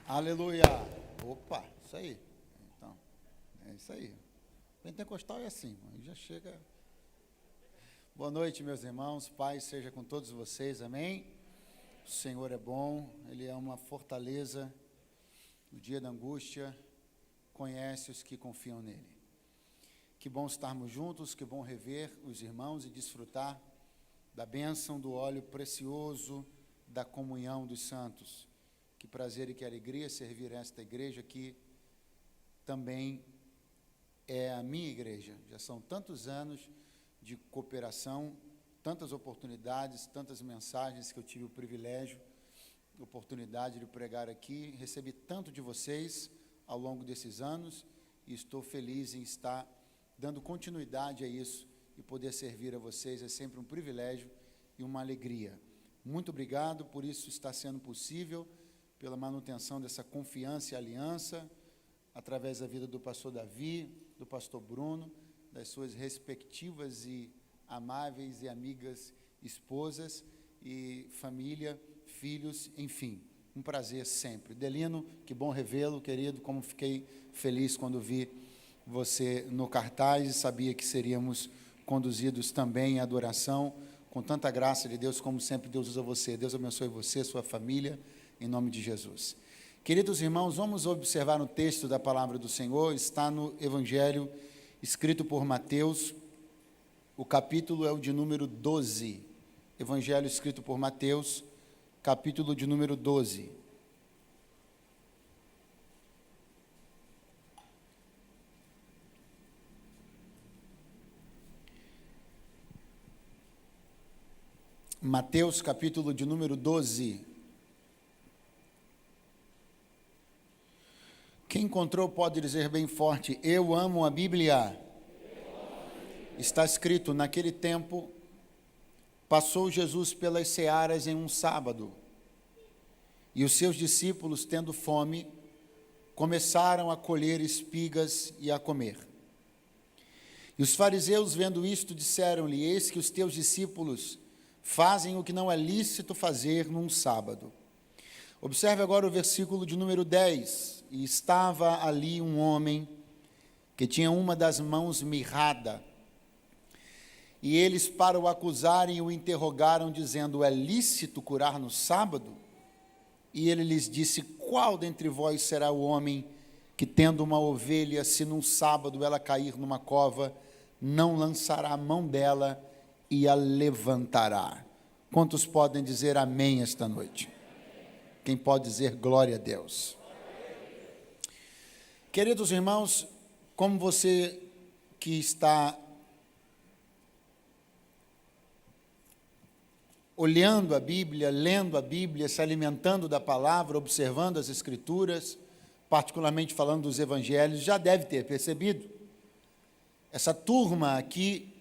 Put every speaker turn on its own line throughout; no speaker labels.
Aleluia! Opa, isso aí. Então, é isso aí. Pentecostal é assim, aí já chega. Boa noite, meus irmãos. Paz seja com todos vocês, amém? O Senhor é bom, Ele é uma fortaleza. No dia da angústia, conhece os que confiam nele. Que bom estarmos juntos, que bom rever os irmãos e desfrutar da bênção do óleo precioso da comunhão dos santos. Que prazer e que alegria servir esta igreja que também é a minha igreja. Já são tantos anos de cooperação, tantas oportunidades, tantas mensagens que eu tive o privilégio, oportunidade de pregar aqui. Recebi tanto de vocês ao longo desses anos e estou feliz em estar dando continuidade a isso e poder servir a vocês. É sempre um privilégio e uma alegria. Muito obrigado por isso estar sendo possível, pela manutenção dessa confiança e aliança, através da vida do pastor Davi, do pastor Bruno, das suas respectivas e amáveis e amigas esposas e família, filhos, enfim, um prazer sempre. Delino, que bom revê-lo, querido, como fiquei feliz quando vi você no cartaz e sabia que seríamos conduzidos também em adoração, com tanta graça de Deus, como sempre Deus usa você. Deus abençoe você, sua família, em nome de Jesus. Queridos irmãos, vamos observar um texto da palavra do Senhor, está no Evangelho escrito por Mateus, o capítulo é o de número 12. Evangelho escrito por Mateus, capítulo de número 12. Mateus, capítulo de número 12. Quem encontrou pode dizer bem forte: eu amo a Bíblia. Está escrito: naquele tempo, passou Jesus pelas searas em um sábado, e os seus discípulos, tendo fome, começaram a colher espigas e a comer. E os fariseus, vendo isto, disseram-lhe: eis que os teus discípulos fazem o que não é lícito fazer num sábado. Observe agora o versículo de número 10. E estava ali um homem que tinha uma das mãos mirrada. E eles, para o acusarem, o interrogaram, dizendo: é lícito curar no sábado? E ele lhes disse: qual dentre vós será o homem que, tendo uma ovelha, se num sábado ela cair numa cova, não lançará a mão dela e a levantará? Quantos podem dizer amém esta noite? Quem pode dizer glória a Deus? Queridos irmãos, como você que está olhando a Bíblia, lendo a Bíblia, se alimentando da palavra, observando as Escrituras, particularmente falando dos Evangelhos, já deve ter percebido. Essa turma aqui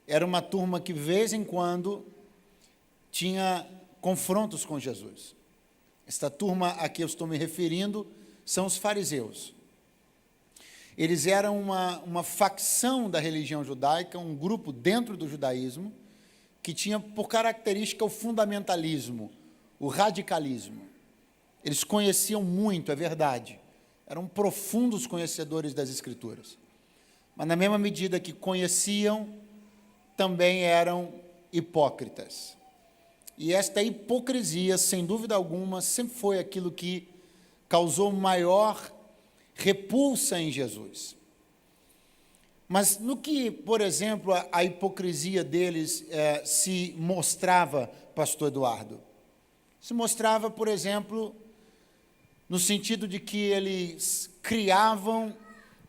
era uma turma que, de vez em quando, tinha confrontos com Jesus. Esta turma a que eu estou me referindo são os fariseus. Eles eram uma facção da religião judaica, um grupo dentro do judaísmo, que tinha por característica o fundamentalismo, o radicalismo. Eles conheciam muito, é verdade, eram profundos conhecedores das Escrituras, mas na mesma medida que conheciam, também eram hipócritas. E esta hipocrisia, sem dúvida alguma, sempre foi aquilo que causou maior repulsa em Jesus. Mas no que, por exemplo, a hipocrisia deles se mostrava, pastor Eduardo? Se mostrava, por exemplo, no sentido de que eles criavam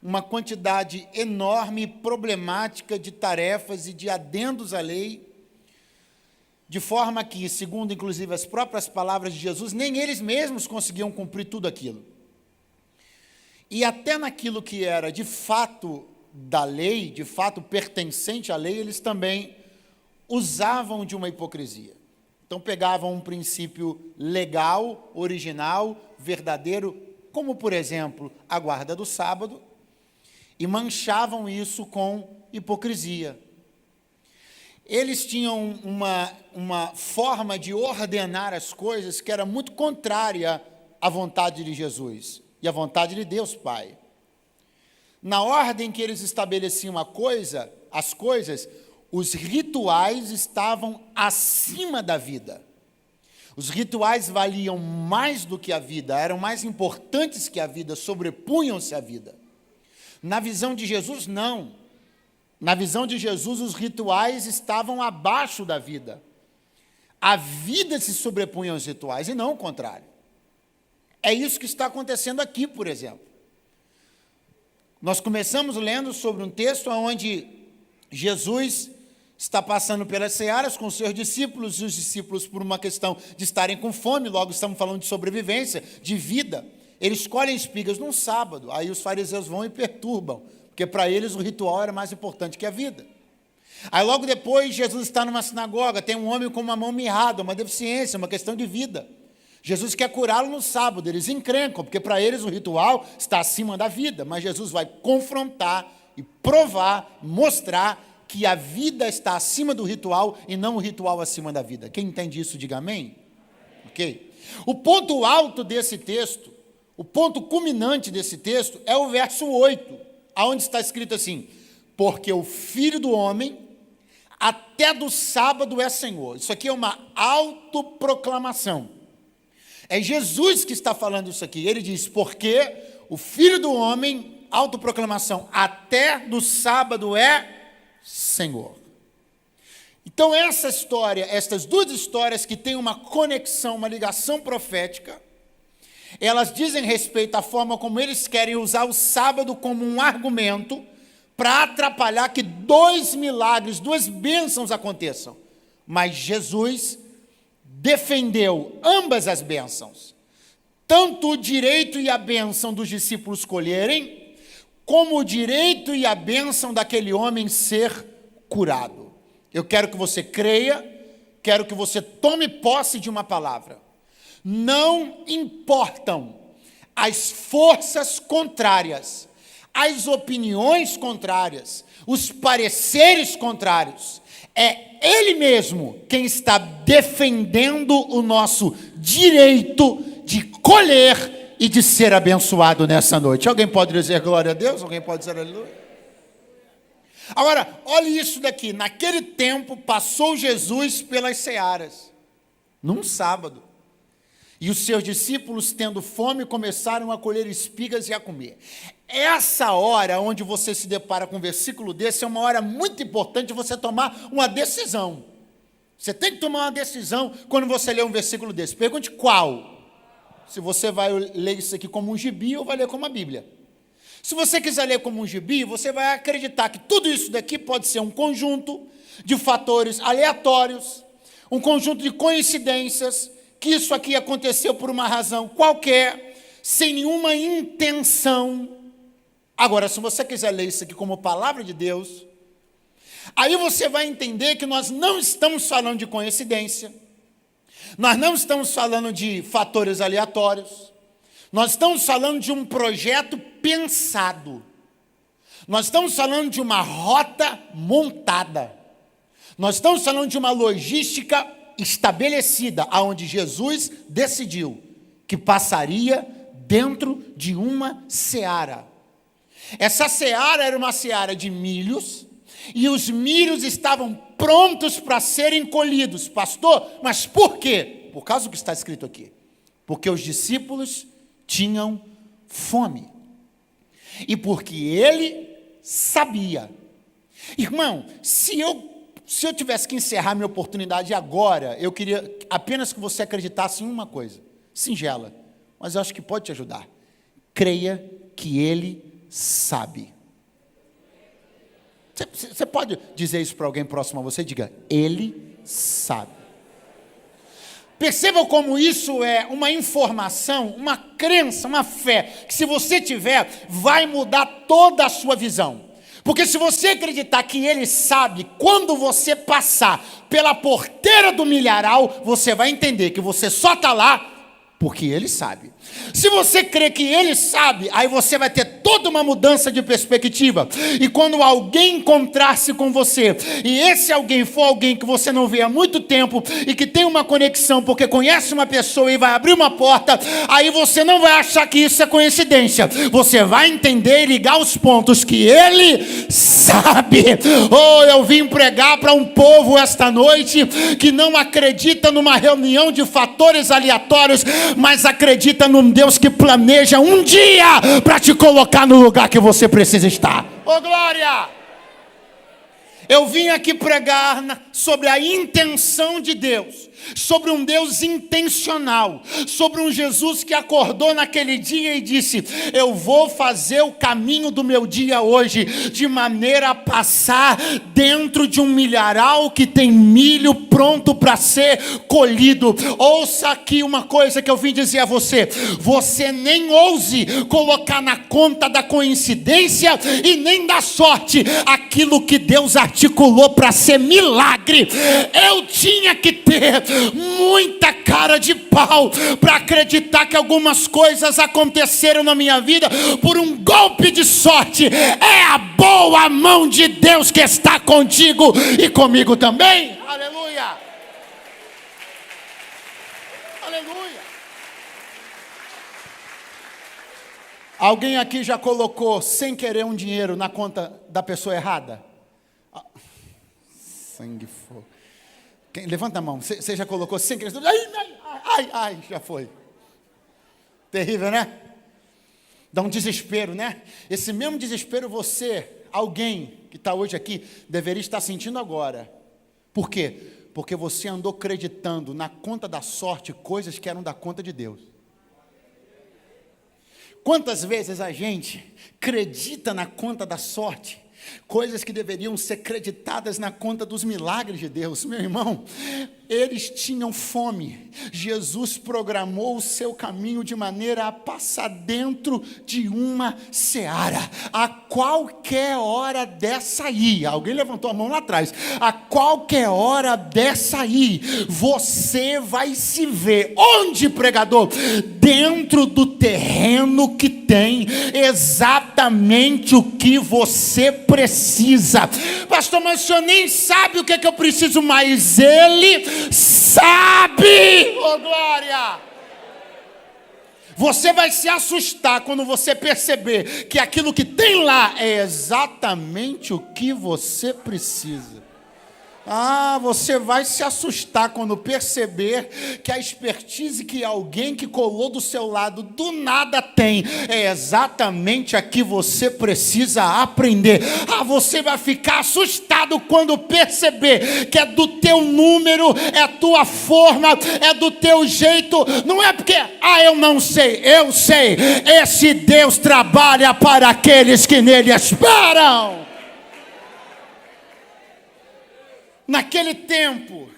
uma quantidade enorme e problemática de tarefas e de adendos à lei, de forma que, segundo inclusive as próprias palavras de Jesus, nem eles mesmos conseguiam cumprir tudo aquilo. E até naquilo que era de fato da lei, de fato pertencente à lei, eles também usavam de uma hipocrisia. Então pegavam um princípio legal, original, verdadeiro, como por exemplo a guarda do sábado, e manchavam isso com hipocrisia. Eles tinham uma forma de ordenar as coisas que era muito contrária a vontade de Jesus e a vontade de Deus Pai. Na ordem que eles estabeleciam as coisas, os rituais estavam acima da vida. Os rituais valiam mais do que a vida, eram mais importantes que a vida, sobrepunham-se à vida. Na visão de Jesus, não. Na visão de Jesus, os rituais estavam abaixo da vida. A vida se sobrepunha aos rituais e não o contrário. É isso que está acontecendo aqui, por exemplo. Nós começamos lendo sobre um texto onde Jesus está passando pelas searas com os seus discípulos, e os discípulos, por uma questão de estarem com fome, logo estamos falando de sobrevivência, de vida, eles colhem espigas num sábado, aí os fariseus vão e perturbam, porque para eles o ritual era mais importante que a vida. Aí logo depois, Jesus está numa sinagoga, tem um homem com uma mão mirrada, uma deficiência, uma questão de vida. Jesus quer curá-lo no sábado, eles encrencam, porque para eles o ritual está acima da vida, mas Jesus vai confrontar e provar, mostrar que a vida está acima do ritual e não o ritual acima da vida. Quem entende isso, diga amém. Ok? O ponto alto desse texto, o ponto culminante desse texto é o verso 8, onde está escrito assim: porque o Filho do Homem até do sábado é Senhor. Isso aqui é uma autoproclamação. É Jesus que está falando isso aqui. Ele diz, porque o Filho do Homem, autoproclamação, até do sábado é Senhor. Então essa história, estas duas histórias que têm uma conexão, uma ligação profética, elas dizem respeito à forma como eles querem usar o sábado como um argumento para atrapalhar que dois milagres, duas bênçãos aconteçam. Mas Jesus defendeu ambas as bênçãos, tanto o direito e a bênção dos discípulos colherem, como o direito e a bênção daquele homem ser curado. Eu quero que você creia, quero que você tome posse de uma palavra. Não importam as forças contrárias, as opiniões contrárias, os pareceres contrários. É Ele mesmo quem está defendendo o nosso direito de colher e de ser abençoado nessa noite. Alguém pode dizer glória a Deus? Alguém pode dizer aleluia? Agora, olhe isso daqui. Naquele tempo, passou Jesus pelas searas, num sábado. E os seus discípulos, tendo fome, começaram a colher espigas e a comer. Essa hora onde você se depara com um versículo desse é uma hora muito importante de você tomar uma decisão. Você tem que tomar uma decisão quando você lê um versículo desse. Pergunte qual. Se você vai ler isso aqui como um gibi ou vai ler como a Bíblia. Se você quiser ler como um gibi, você vai acreditar que tudo isso daqui pode ser um conjunto de fatores aleatórios, um conjunto de coincidências, que isso aqui aconteceu por uma razão qualquer, sem nenhuma intenção. Agora, se você quiser ler isso aqui como palavra de Deus, aí você vai entender que nós não estamos falando de coincidência, nós não estamos falando de fatores aleatórios, nós estamos falando de um projeto pensado, nós estamos falando de uma rota montada, nós estamos falando de uma logística estabelecida, aonde Jesus decidiu que passaria dentro de uma seara. Essa seara era uma seara de milhos, e os milhos estavam prontos para serem colhidos. Pastor, mas por quê? Por causa do que está escrito aqui. Porque os discípulos tinham fome. E porque ele sabia. Irmão, se eu tivesse que encerrar minha oportunidade agora, eu queria apenas que você acreditasse em uma coisa, singela, mas eu acho que pode te ajudar. Creia que ele sabe. Você pode dizer isso para alguém próximo a você? Diga, ele sabe. Percebam como isso é uma informação, uma crença, uma fé, que se você tiver, vai mudar toda a sua visão. Porque se você acreditar que ele sabe, quando você passar pela porteira do milharal, você vai entender que você só está lá Porque Ele sabe. Se você crê que Ele sabe, aí você vai ter toda uma mudança de perspectiva. E quando alguém encontrar-se com você, e esse alguém for alguém que você não vê há muito tempo, e que tem uma conexão, porque conhece uma pessoa e vai abrir uma porta, aí você não vai achar que isso é coincidência. Você vai entender e ligar os pontos que Ele sabe. Oh, eu vim pregar para um povo esta noite que não acredita numa reunião de fatores aleatórios, mas acredita num Deus que planeja um dia para te colocar no lugar que você precisa estar. Oh, glória! Eu vim aqui pregar sobre a intenção de Deus, sobre um Deus intencional, sobre um Jesus que acordou naquele dia e disse: eu vou fazer o caminho do meu dia hoje, de maneira a passar dentro de um milharal que tem milho pronto para ser colhido. Ouça aqui uma coisa que eu vim dizer a você: você nem ouse colocar na conta da coincidência e nem da sorte aquilo que Deus articulou para ser milagre. Eu tinha que ter muita cara de pau para acreditar que algumas coisas aconteceram na minha vida por um golpe de sorte. É a boa mão de Deus que está contigo e comigo também. Aleluia! Aleluia! Alguém aqui já colocou sem querer um dinheiro na conta da pessoa errada? Sangue fogo. Levanta a mão. Você já colocou sem querer? Ai, já foi. Terrível, né? Dá um desespero, né? Esse mesmo desespero alguém que está hoje aqui, deveria estar sentindo agora. Por quê? Porque você andou acreditando na conta da sorte coisas que eram da conta de Deus. Quantas vezes a gente acredita na conta da sorte coisas que deveriam ser creditadas na conta dos milagres de Deus? Meu irmão, eles tinham fome. Jesus programou o seu caminho de maneira a passar dentro de uma seara. A qualquer hora dessa aí, alguém levantou a mão lá atrás, a qualquer hora dessa aí, você vai se ver. Onde, pregador? Dentro do terreno que tem exatamente o que você precisa. Pastor, mas o senhor nem sabe o que é que eu preciso, mas Ele sabe. Oh, glória! Você vai se assustar quando você perceber que aquilo que tem lá é exatamente o que você precisa. Você vai se assustar quando perceber que a expertise que alguém que colou do seu lado do nada tem é exatamente a que você precisa aprender. Você vai ficar assustado quando perceber que é do teu número, é a tua forma, é do teu jeito. Não é porque, eu não sei, eu sei. Esse Deus trabalha para aqueles que nele esperam. Naquele tempo,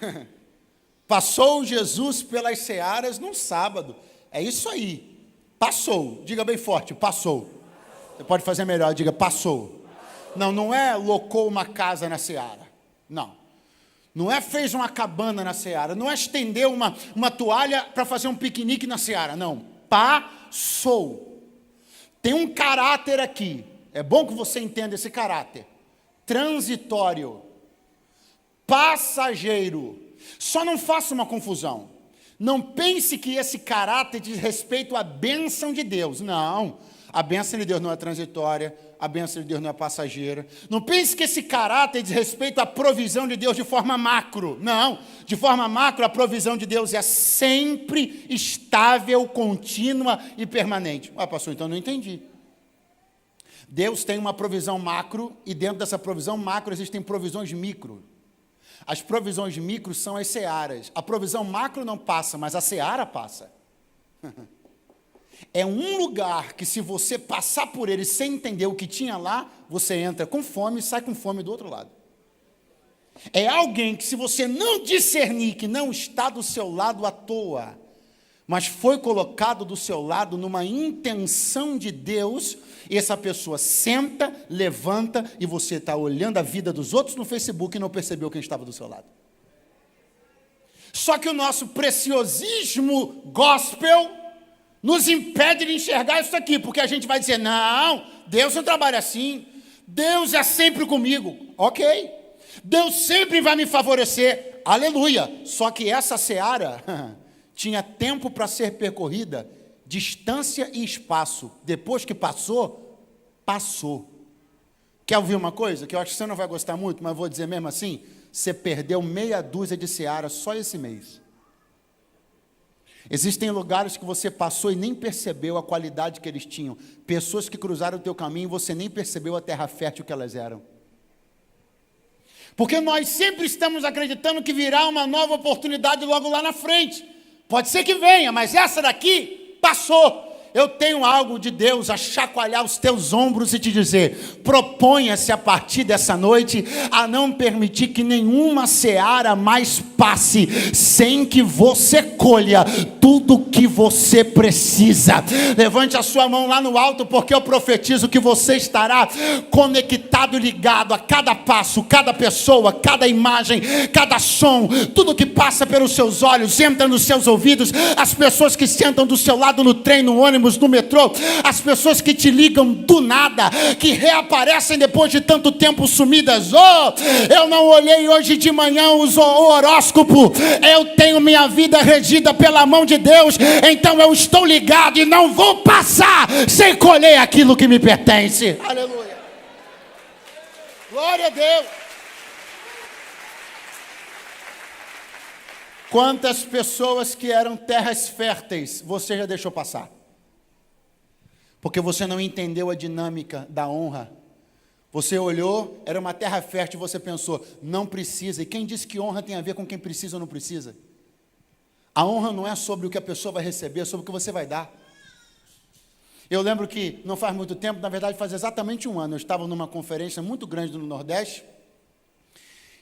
passou Jesus pelas searas num sábado. É isso aí. Passou. Diga bem forte, passou. Você pode fazer melhor, diga passou. Não é locou uma casa na seara. Não é fez uma cabana na seara. Não é estendeu uma toalha para fazer um piquenique na seara. Não, passou. Tem um caráter aqui. É bom que você entenda esse caráter. Transitório. Passageiro. Só não faça uma confusão. Não pense que esse caráter diz respeito à bênção de Deus. Não, a bênção de Deus não é transitória, a bênção de Deus não é passageira. Não pense que esse caráter diz respeito à provisão de Deus de forma macro. Não, de forma macro a provisão de Deus é sempre estável, contínua e permanente. Pastor, então não entendi. Deus tem uma provisão macro e dentro dessa provisão macro existem provisões micro. As provisões micro são as searas. A provisão macro não passa, mas a seara passa. É um lugar que se você passar por ele sem entender o que tinha lá, você entra com fome e sai com fome do outro lado. É alguém que se você não discernir que não está do seu lado à toa, mas foi colocado do seu lado numa intenção de Deus, e essa pessoa senta, levanta, e você está olhando a vida dos outros no Facebook e não percebeu quem estava do seu lado. Só que o nosso preciosismo gospel nos impede de enxergar isso aqui, porque a gente vai dizer, não, Deus não trabalha assim, Deus é sempre comigo, ok, Deus sempre vai me favorecer, aleluia, só que essa seara tinha tempo para ser percorrida, distância e espaço, depois que passou, passou. Quer ouvir uma coisa, que eu acho que você não vai gostar muito, mas vou dizer mesmo assim, você perdeu meia dúzia de seara só esse mês. Existem lugares que você passou e nem percebeu a qualidade que eles tinham. Pessoas que cruzaram o teu caminho e você nem percebeu a terra fértil que elas eram. Porque nós sempre estamos acreditando que virá uma nova oportunidade logo lá na frente. Pode ser que venha, mas essa daqui passou. Eu tenho algo de Deus a chacoalhar os teus ombros e te dizer, proponha-se a partir dessa noite a não permitir que nenhuma seara mais passe sem que você colha tudo o que você precisa. Levante a sua mão lá no alto, porque eu profetizo que você estará conectado e ligado a cada passo, cada pessoa, cada imagem, cada som, tudo que passa pelos seus olhos, entra nos seus ouvidos, as pessoas que sentam do seu lado no trem, no ônibus, no metrô, as pessoas que te ligam do nada, que reaparecem depois de tanto tempo sumidas. Eu não olhei hoje de manhã o horóscopo, eu tenho minha vida regida pela mão de Deus, então eu estou ligado e não vou passar sem colher aquilo que me pertence. Aleluia, glória a Deus. Quantas pessoas que eram terras férteis você já deixou passar? Porque você não entendeu a dinâmica da honra. Você olhou, era uma terra fértil, e você pensou, não precisa. E quem disse que honra tem a ver com quem precisa ou não precisa? A honra não é sobre o que a pessoa vai receber, é sobre o que você vai dar. Eu lembro que não faz muito tempo, na verdade faz exatamente um ano, eu estava numa conferência muito grande no Nordeste,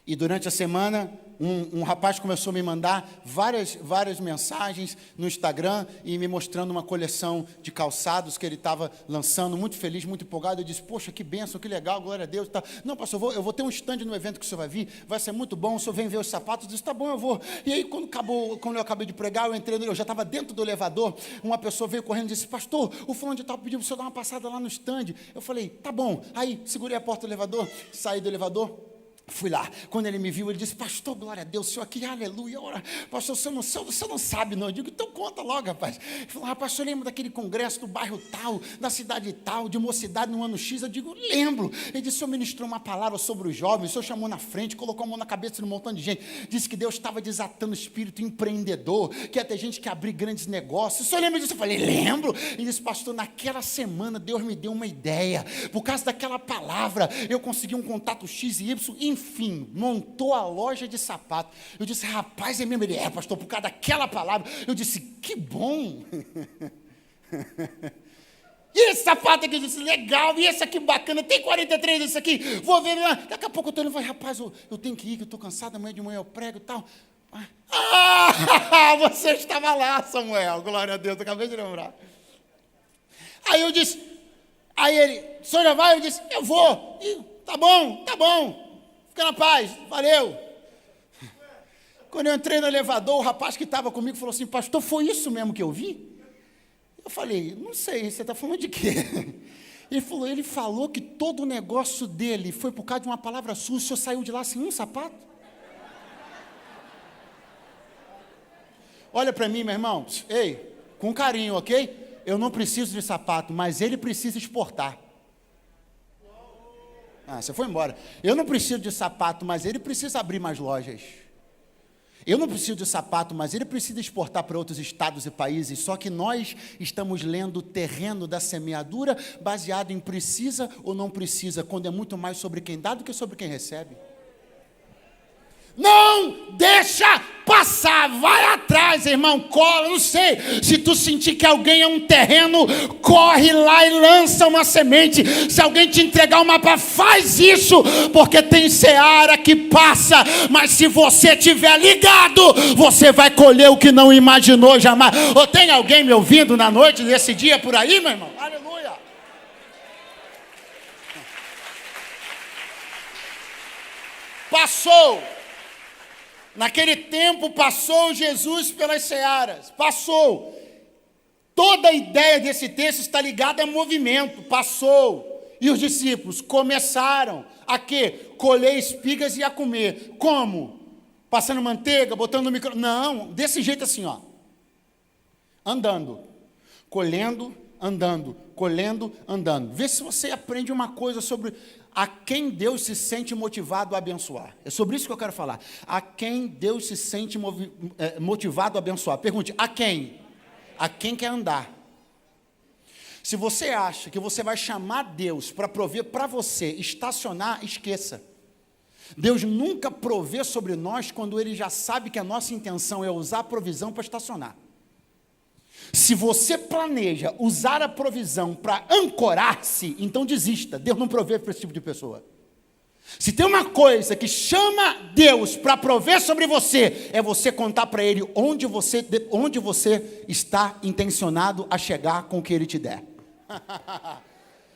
e durante a semana, um rapaz começou a me mandar várias mensagens no Instagram e me mostrando uma coleção de calçados que ele estava lançando, muito feliz, muito empolgado. Eu disse, poxa, que bênção, que legal, glória a Deus. Tá. Não, pastor, eu vou ter um stand no evento que o senhor vai vir, vai ser muito bom, o senhor vem ver os sapatos. Eu disse, tá bom, eu vou. E aí, quando eu acabei de pregar, eu já estava dentro do elevador, uma pessoa veio correndo e disse, pastor, o fulano de tal pediu para o senhor dar uma passada lá no stand. Eu falei, tá bom. Aí, segurei a porta do elevador, saí do elevador, fui lá. Quando ele me viu, ele disse, pastor, glória a Deus, o senhor aqui, aleluia, ora, pastor, você não sabe não. Eu digo, então conta logo, rapaz. Ele falou, rapaz, o senhor lembra daquele congresso do bairro tal, da cidade tal, de mocidade no ano X? Eu digo, lembro. Ele disse, o senhor ministrou uma palavra sobre os jovens, o senhor chamou na frente, colocou a mão na cabeça de um montão de gente, disse que Deus estava desatando o espírito empreendedor, que ia ter gente que ia abrir grandes negócios. O senhor lembra disso? Eu falei, lembro. Ele disse, pastor, naquela semana Deus me deu uma ideia, por causa daquela palavra, eu consegui um contato X e Y, enfim, montou a loja de sapato. Eu disse, rapaz, é mesmo? Ele, pastor, por causa daquela palavra. Eu disse, que bom. E esse sapato aqui? Eu disse, legal. E esse aqui bacana, tem 43 esse aqui, vou ver. Daqui a pouco eu estou olhando e falei, rapaz, eu tenho que ir, que eu estou cansado, amanhã de manhã eu prego e tal. Você estava lá, Samuel, glória a Deus, eu acabei de lembrar. Aí eu disse, aí ele, o senhor já vai? Eu disse, eu vou. E, tá bom. Fica na paz, valeu. Quando eu entrei no elevador, o rapaz que estava comigo falou assim, pastor, foi isso mesmo que eu vi? Eu falei, não sei, você está falando de quê? Ele falou que todo o negócio dele foi por causa de uma palavra sua, o senhor saiu de lá sem um sapato? Olha para mim, meu irmão, ei, com carinho, ok? Eu não preciso de sapato, mas ele precisa exportar. Você foi embora. Eu não preciso de sapato, mas ele precisa abrir mais lojas. Eu não preciso de sapato, mas ele precisa exportar para outros estados e países. Só que nós estamos lendo o terreno da semeadura baseado em precisa ou não precisa, quando é muito mais sobre quem dá do que sobre quem recebe. Não deixa passar, vai atrás, irmão, cola, não sei, se tu sentir que alguém é um terreno, corre lá e lança uma semente. Se alguém te entregar uma palavra, faz isso, porque tem seara que passa, mas se você estiver ligado, você vai colher o que não imaginou jamais. Ou tem alguém me ouvindo na noite desse dia por aí, meu irmão? Aleluia. Passou. Naquele tempo passou Jesus pelas searas. Passou. Toda a ideia desse texto está ligada a movimento. Passou. E os discípulos começaram a quê? Colher espigas e a comer. Como? Passando manteiga, botando no micro... Não, desse jeito assim, ó. Andando. Colhendo, andando. Colhendo, andando. Vê se você aprende uma coisa sobre a quem Deus se sente motivado a abençoar. É sobre isso que eu quero falar. A quem Deus se sente motivado a abençoar. Pergunte, a quem? A quem quer andar. Se você acha que você vai chamar Deus para prover para você, estacionar, esqueça. Deus nunca provê sobre nós quando Ele já sabe que a nossa intenção é usar a provisão para estacionar. Se você planeja usar a provisão para ancorar-se, então desista. Deus não provê para esse tipo de pessoa. Se tem uma coisa que chama Deus para prover sobre você, é você contar para Ele onde você está intencionado a chegar com o que Ele te der.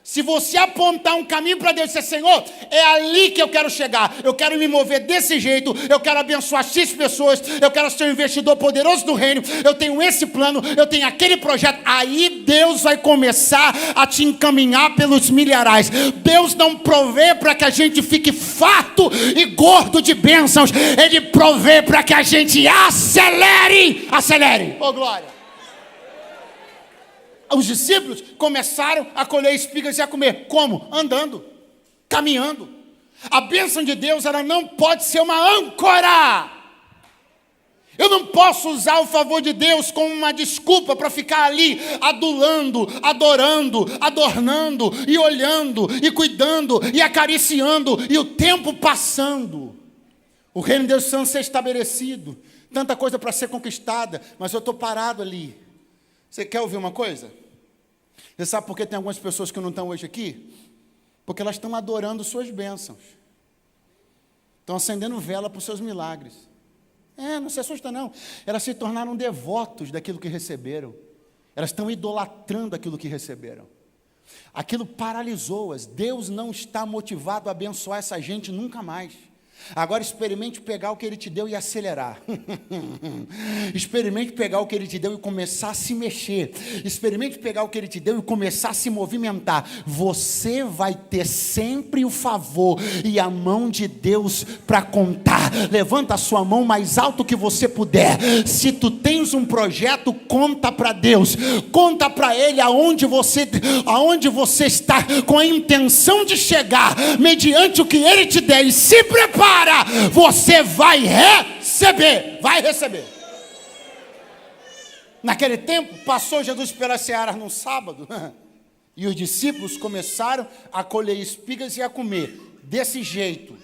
Se você apontar um caminho para Deus e dizer, Senhor, é ali que eu quero chegar, eu quero me mover desse jeito, eu quero abençoar X pessoas, eu quero ser um investidor poderoso do reino, eu tenho esse plano, eu tenho aquele projeto, aí Deus vai começar a te encaminhar pelos milharais. Deus não provê para que a gente fique farto e gordo de bênçãos, Ele provê para que a gente acelere, oh glória. Os discípulos começaram a colher espigas e a comer. Como? Andando, caminhando. A bênção de Deus, ela não pode ser uma âncora. Eu não posso usar o favor de Deus como uma desculpa para ficar ali adulando, adorando, adornando, e olhando, e cuidando, e acariciando, e o tempo passando. O reino de Deus precisa ser estabelecido. Tanta coisa para ser conquistada, mas eu estou parado ali. Você quer ouvir uma coisa? Você sabe por que tem algumas pessoas que não estão hoje aqui? Porque elas estão adorando suas bênçãos. Estão acendendo vela para os seus milagres. Não se assusta não. Elas se tornaram devotos daquilo que receberam. Elas estão idolatrando aquilo que receberam. Aquilo paralisou-as. Deus não está motivado a abençoar essa gente nunca mais. Agora experimente pegar o que Ele te deu e acelerar. Experimente pegar o que Ele te deu e começar a se mexer. Experimente pegar o que Ele te deu e começar a se movimentar. Você vai ter sempre o favor e a mão de Deus para contar. Levanta a sua mão mais alto que você puder. Se tu tens um projeto, conta para Deus. Conta para Ele aonde você está com a intenção de chegar, mediante o que Ele te der, e se prepara. Você vai receber. Naquele tempo, passou Jesus pelas searas num sábado, e os discípulos começaram a colher espigas e a comer, desse jeito,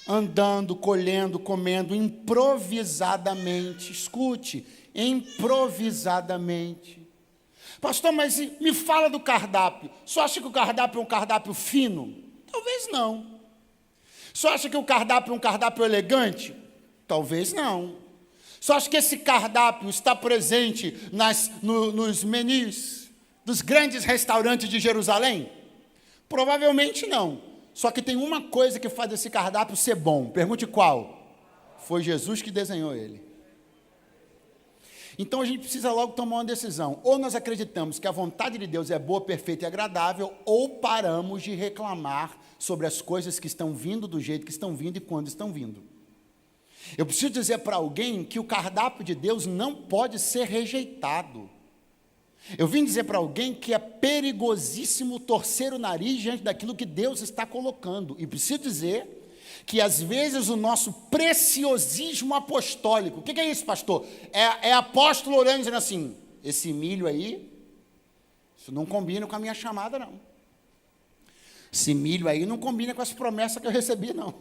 andando, colhendo, comendo, improvisadamente. Escute, improvisadamente. Pastor, mas me fala do cardápio. Só acha que o cardápio é um cardápio fino? Talvez não. Só acha que o cardápio é um cardápio elegante? Talvez não. Só acha que esse cardápio está presente nos menus dos grandes restaurantes de Jerusalém? Provavelmente não. Só que tem uma coisa que faz esse cardápio ser bom. Pergunte qual? Foi Jesus que desenhou ele. Então a gente precisa logo tomar uma decisão. Ou nós acreditamos que a vontade de Deus é boa, perfeita e agradável, ou paramos de reclamar sobre as coisas que estão vindo do jeito que estão vindo e quando estão vindo. Eu preciso dizer para alguém que o cardápio de Deus não pode ser rejeitado. Eu vim dizer para alguém que é perigosíssimo torcer o nariz diante daquilo que Deus está colocando. E preciso dizer que às vezes o nosso preciosismo apostólico, o que é isso, pastor? É apóstolo orando dizendo assim, esse milho aí, isso não combina com a minha chamada não. Esse milho aí não combina com as promessas que eu recebi não.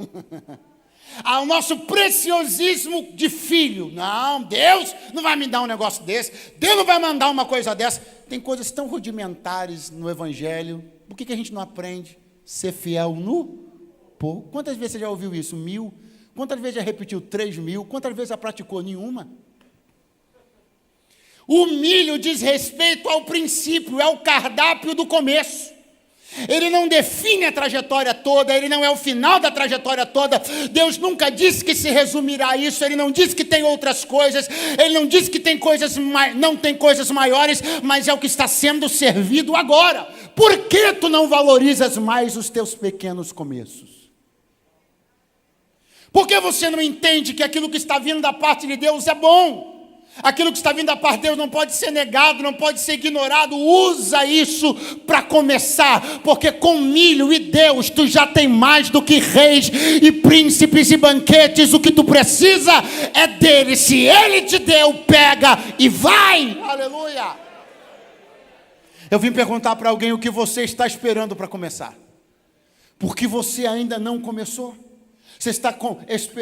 O nosso preciosismo de filho, não, Deus não vai me dar um negócio desse, Deus não vai mandar uma coisa dessa. Tem coisas tão rudimentares no evangelho, por que a gente não aprende? Ser fiel no pouco. Quantas vezes você já ouviu isso? 1000? Quantas vezes já repetiu 3000? Quantas vezes já praticou? Nenhuma. O milho diz respeito ao princípio, é o cardápio do começo. Ele não define a trajetória toda, ele não é o final da trajetória toda. Deus nunca disse que se resumirá a isso, ele não disse que tem outras coisas, ele não disse que tem não tem coisas maiores, mas é o que está sendo servido agora. Por que tu não valorizas mais os teus pequenos começos? Por que você não entende que aquilo que está vindo da parte de Deus é bom? Aquilo que está vindo da parte de Deus não pode ser negado, não pode ser ignorado. Usa isso para começar, porque com milho e Deus tu já tem mais do que reis e príncipes e banquetes. O que tu precisa é dele. Se ele te deu, pega e vai. Aleluia. Eu vim perguntar para alguém o que você está esperando para começar, porque você ainda não começou. Você está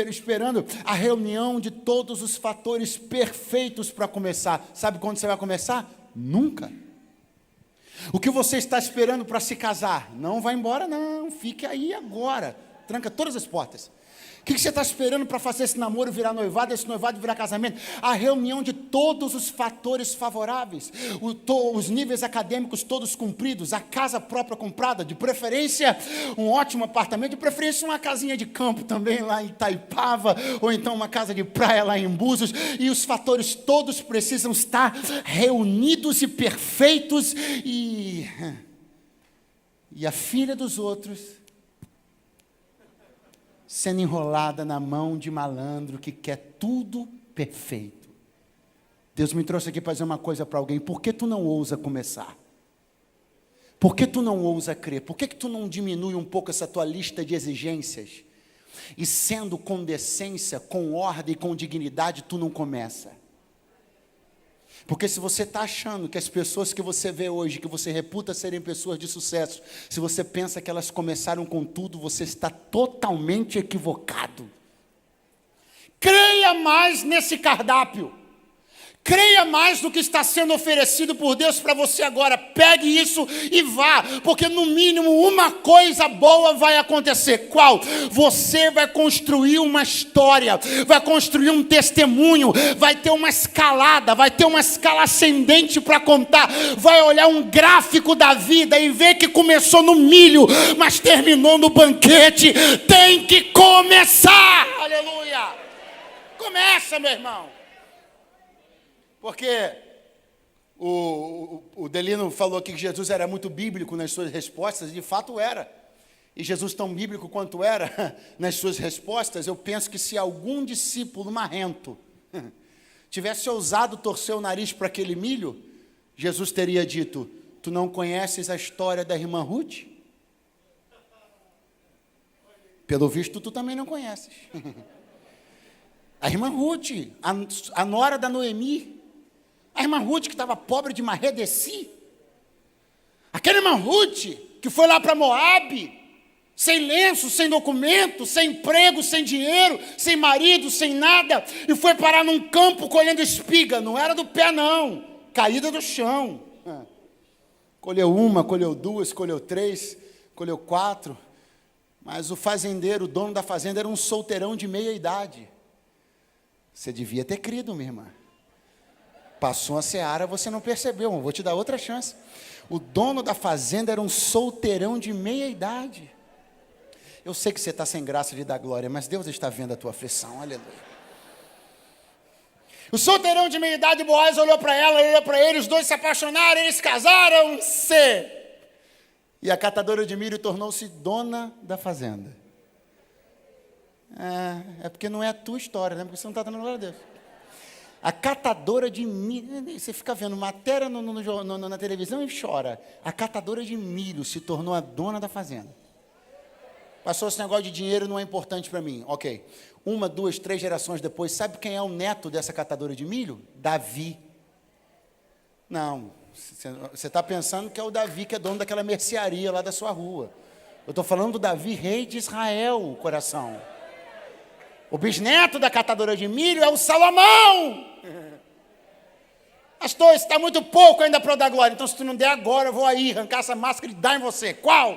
esperando a reunião de todos os fatores perfeitos para começar. Sabe quando você vai começar? Nunca. O que você está esperando para se casar? Não vai embora não, fique aí agora. Tranca todas as portas. O que você está esperando para fazer esse namoro virar noivado, esse noivado virar casamento? A reunião de todos os fatores favoráveis, os níveis acadêmicos todos cumpridos, a casa própria comprada, de preferência um ótimo apartamento, de preferência uma casinha de campo também lá em Itaipava, ou então uma casa de praia lá em Búzios, e os fatores todos precisam estar reunidos e perfeitos, e a filha dos outros sendo enrolada na mão de malandro que quer tudo perfeito. Deus me trouxe aqui para dizer uma coisa para alguém: por que tu não ousa começar? Por que tu não ousa crer? Por que tu não diminui um pouco essa tua lista de exigências? E sendo com decência, com ordem e com dignidade, tu não começa? Porque se você está achando que as pessoas que você vê hoje, que você reputa serem pessoas de sucesso, se você pensa que elas começaram com tudo, você está totalmente equivocado. Creia mais nesse cardápio. Creia mais no que está sendo oferecido por Deus para você agora. Pegue isso e vá, porque no mínimo uma coisa boa vai acontecer. Qual? Você vai construir uma história, vai construir um testemunho, vai ter uma escalada, vai ter uma escala ascendente para contar, vai olhar um gráfico da vida e ver que começou no milho, mas terminou no banquete. Tem que começar, aleluia. Começa, meu irmão. Porque o Delino falou aqui que Jesus era muito bíblico nas suas respostas, e de fato era. E Jesus tão bíblico quanto era nas suas respostas, eu penso que se algum discípulo marrento tivesse ousado torcer o nariz para aquele milho, Jesus teria dito: tu não conheces a história da irmã Ruth? Pelo visto, tu também não conheces. A irmã Ruth, a nora da Noemi. A irmã Ruth que estava pobre de Marredeci. Aquela irmã Ruth que foi lá para Moabe, sem lenço, sem documento, sem emprego, sem dinheiro, sem marido, sem nada, e foi parar num campo colhendo espiga. Não era do pé não, caída do chão. Colheu uma, colheu duas, colheu três, colheu quatro. Mas o fazendeiro, o dono da fazenda, era um solteirão de meia idade. Você devia ter crido, minha irmã. Passou a seara, você não percebeu, mas vou te dar outra chance. O dono da fazenda era um solteirão de meia idade. Eu sei que você está sem graça de dar glória, mas Deus está vendo a tua aflição, aleluia. O solteirão de meia idade, Boaz olhou para ela, olhou para ele, os dois se apaixonaram, eles casaram-se. E a catadora de milho tornou-se dona da fazenda. É porque não é a tua história, né? Porque você não está dando glória a Deus. A catadora de milho, você fica vendo matéria na televisão e chora. A catadora de milho se tornou a dona da fazenda. Passou esse negócio de dinheiro, não é importante para mim. Ok. 1, 2, 3 gerações depois, sabe quem é o neto dessa catadora de milho? Davi. Não, você está pensando que é o Davi que é dono daquela mercearia lá da sua rua. Eu estou falando do Davi, rei de Israel, coração. O bisneto da catadora de milho é o Salomão. Pastor, isso está muito pouco ainda para eu dar glória. Então, se tu não der agora, eu vou aí arrancar essa máscara e dar em você. Qual?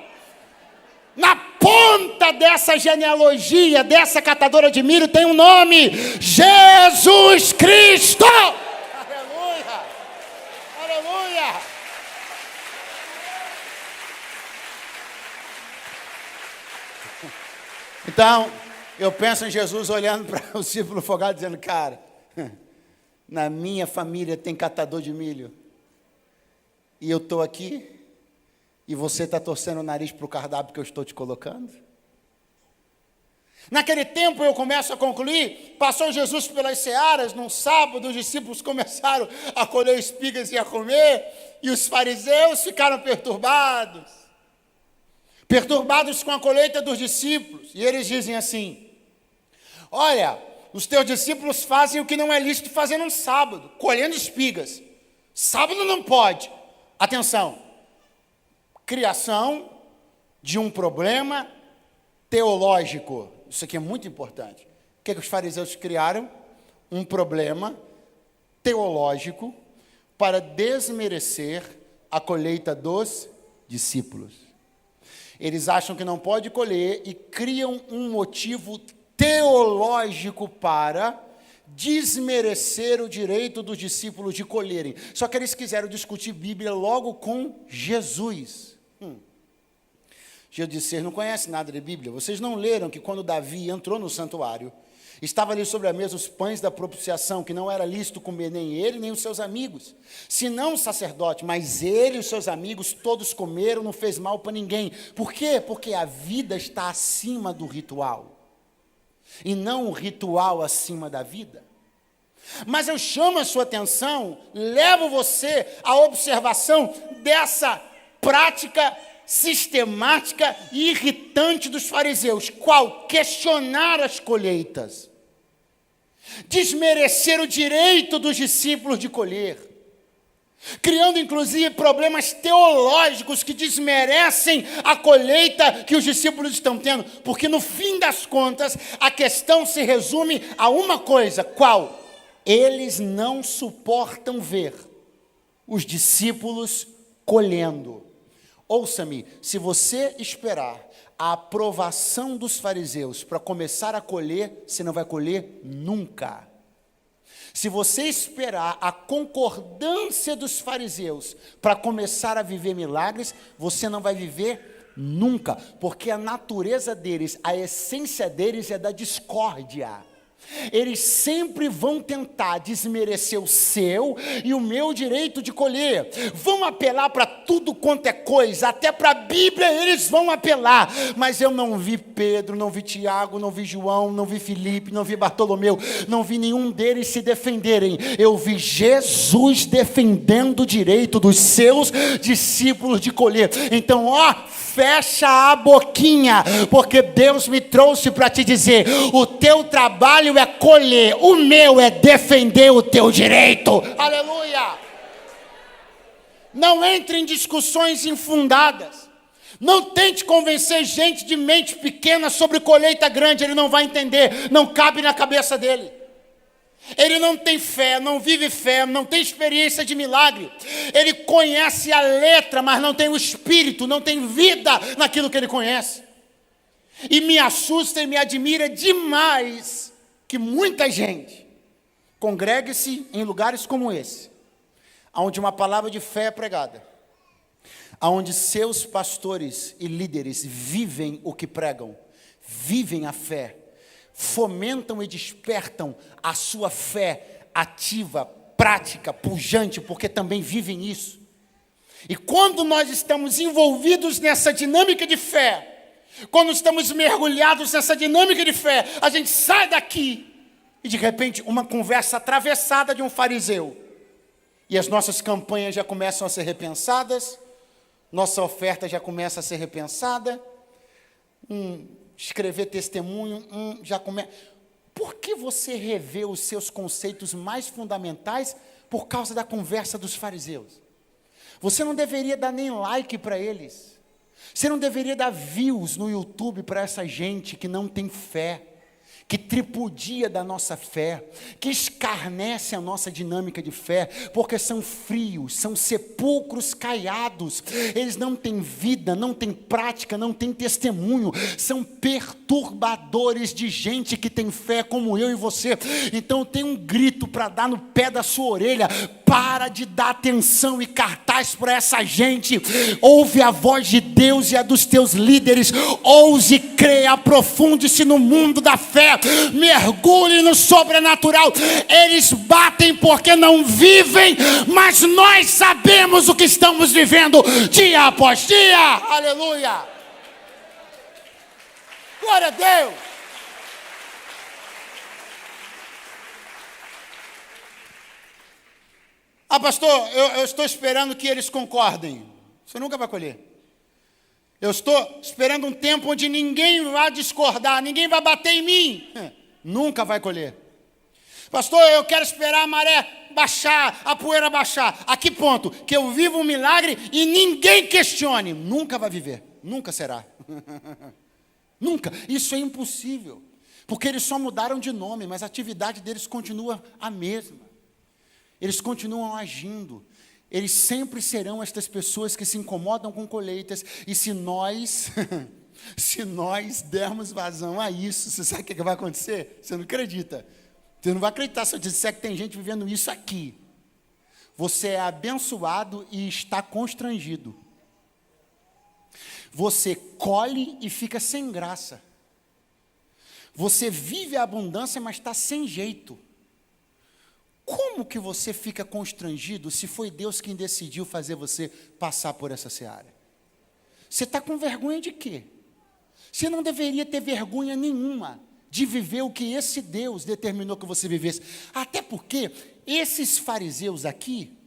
Na ponta dessa genealogia, dessa catadora de milho, tem um nome: Jesus Cristo. Aleluia! Aleluia! Então, eu penso em Jesus olhando para o discípulo folgado, dizendo, cara, na minha família tem catador de milho, e eu estou aqui, e você está torcendo o nariz para o cardápio que eu estou te colocando? Naquele tempo, eu começo a concluir, passou Jesus pelas searas, num sábado, os discípulos começaram a colher espigas e a comer, e os fariseus ficaram perturbados com a colheita dos discípulos, e eles dizem assim, olha, os teus discípulos fazem o que não é lícito fazer num sábado, colhendo espigas, sábado não pode, atenção, criação de um problema teológico. Isso aqui é muito importante. O que os fariseus criaram? Um problema teológico para desmerecer a colheita dos discípulos. Eles acham que não pode colher e criam um motivo teológico para desmerecer o direito dos discípulos de colherem. Só que eles quiseram discutir Bíblia logo com Jesus. Jesus disse, vocês não conhecem nada de Bíblia? Vocês não leram que quando Davi entrou no santuário, estava ali sobre a mesa os pães da propiciação, que não era lícito comer nem ele, nem os seus amigos, senão o sacerdote, mas ele e os seus amigos todos comeram, não fez mal para ninguém. Por quê? Porque a vida está acima do ritual, e não o ritual acima da vida. Mas eu chamo a sua atenção, levo você à observação dessa prática sistemática e irritante dos fariseus. Qual? Questionar as colheitas. Desmerecer o direito dos discípulos de colher. Criando, inclusive, problemas teológicos que desmerecem a colheita que os discípulos estão tendo. Porque, no fim das contas, a questão se resume a uma coisa. Qual? Eles não suportam ver os discípulos colhendo. Ouça-me, se você esperar a aprovação dos fariseus para começar a colher, você não vai colher nunca. Se você esperar a concordância dos fariseus para começar a viver milagres, você não vai viver nunca, porque a natureza deles, a essência deles é da discórdia. Eles sempre vão tentar desmerecer o seu e o meu direito de colher. Vão apelar para tudo quanto é coisa, até para a Bíblia eles vão apelar. Mas eu não vi Pedro, não vi Tiago, não vi João, não vi Filipe, não vi Bartolomeu, não vi nenhum deles se defenderem. Eu vi Jesus defendendo o direito dos seus discípulos de colher. Então, fecha a boquinha, porque Deus me trouxe para te dizer, o teu trabalho é colher, o meu é defender o teu direito. Aleluia! Não entre em discussões infundadas. Não tente convencer gente de mente pequena sobre colheita grande, ele não vai entender, não cabe na cabeça dele. Ele não tem fé, não vive fé, não tem experiência de milagre. Ele conhece a letra, mas não tem o espírito, não tem vida naquilo que ele conhece. E me assusta e me admira demais que muita gente congregue-se em lugares como esse, onde uma palavra de fé é pregada, onde seus pastores e líderes vivem o que pregam, vivem a fé, fomentam e despertam a sua fé ativa, prática, pujante, porque também vivem isso. E quando nós estamos envolvidos nessa dinâmica de fé, quando estamos mergulhados nessa dinâmica de fé, a gente sai daqui e de repente uma conversa atravessada de um fariseu. E as nossas campanhas já começam a ser repensadas, nossa oferta já começa a ser repensada, escrever testemunho, já começa. Por que você revê os seus conceitos mais fundamentais por causa da conversa dos fariseus? Você não deveria dar nem like para eles. Você não deveria dar views no YouTube para essa gente que não tem fé, que tripudia da nossa fé, que escarnece a nossa dinâmica de fé, porque são frios, são sepulcros caiados, eles não têm vida, não têm prática, não têm testemunho, são perturbadores de gente que tem fé como eu e você. Então eu tenho um grito para dar no pé da sua orelha: para de dar atenção e cartaz para essa gente. Ouve a voz de Deus e a dos teus líderes. Ouse crer, aprofunde-se no mundo da fé. Mergulhe no sobrenatural. Eles batem porque não vivem, mas nós sabemos o que estamos vivendo dia após dia. Aleluia. Glória a Deus. Ah, pastor, eu estou esperando que eles concordem. Você nunca vai colher. Eu estou esperando um tempo onde ninguém vai discordar, ninguém vai bater em mim. Nunca vai colher. Pastor, eu quero esperar a maré baixar, a poeira baixar. A que ponto? Que eu vivo um milagre e ninguém questione. Nunca vai viver, nunca será. Nunca. Isso é impossível. Porque eles só mudaram de nome, mas a atividade deles continua a mesma. Eles continuam agindo. Eles sempre serão estas pessoas que se incomodam com colheitas. E se nós dermos vazão a isso, você sabe o que vai acontecer? Você não acredita. Você não vai acreditar se eu disser que tem gente vivendo isso aqui. Você é abençoado e está constrangido. Você colhe e fica sem graça. Você vive a abundância, mas está sem jeito. Como que você fica constrangido se foi Deus quem decidiu fazer você passar por essa seara? Você está com vergonha de quê? Você não deveria ter vergonha nenhuma de viver o que esse Deus determinou que você vivesse. Até porque esses fariseus aqui